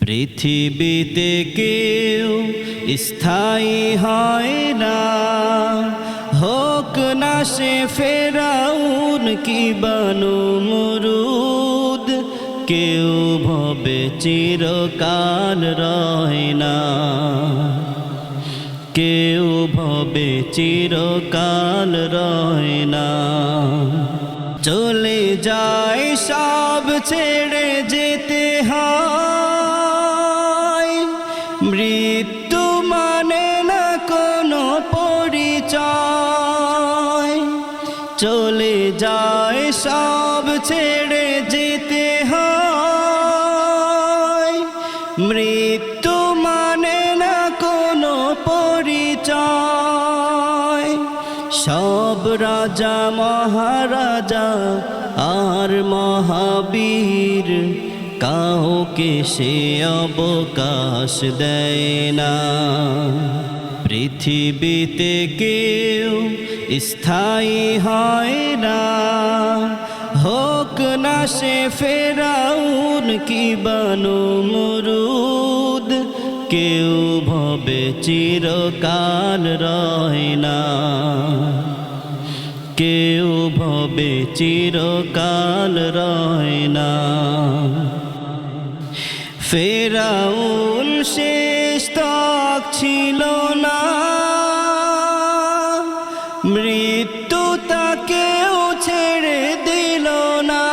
পৃথিবীতে কেউ স্থায়ী হয় না, হোক না সে ফেরাউন কি বানু মুরুদ। কেউ ভবে চিরকাল রয় না, কেউ ভবে চিরকাল রয় না। চলে যায় সব ছেড়ে যেতে হয়, মৃত্যু মানে না কোনো পরিচয়। চলে যায় সব ছেড়ে যেতে হয়, মৃত্যু মানে না কোনো পরিচয়। সব রাজা মহারাজা আর মহাবীর কাউকে সে অবকাশ দেয় না। পৃথিবীতে কেউ স্থায়ী হয় না, হোক না সে ফেরাউন কি বানু মুরুদ। কেউ ভবে চিরকাল রয় না, কেউ ভবে চিরকাল রয় না। ফেরাউন শেষ তক ছিল না, মৃত্যু তাকেও ছেড়ে দিল না।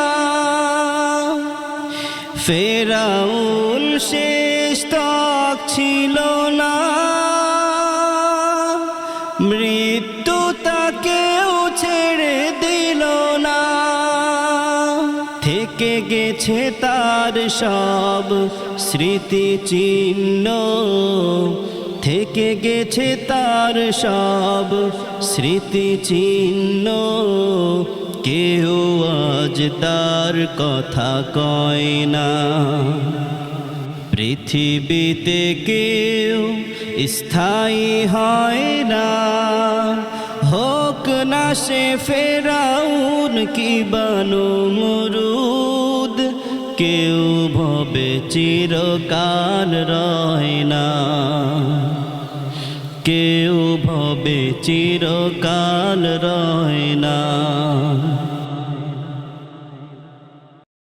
ফেরাউন শেষ তক ছিল না, মৃত্যু তাকেও ছেড়ে দিল না। থেকে গেছে তার সব স্মৃতি চিহ্ন, থেকে গেছে তার সব স্মৃতি চিহ্ন। কেউ আজ তার কথা কয় না। পৃথিবীতে কেউ স্থায়ী হয় না, হোক না সে ফেরাউন কি বানু মুরুদ। কেউ ভবে চিরকাল রয় না, কেউ ভবে চিরকাল রয় না।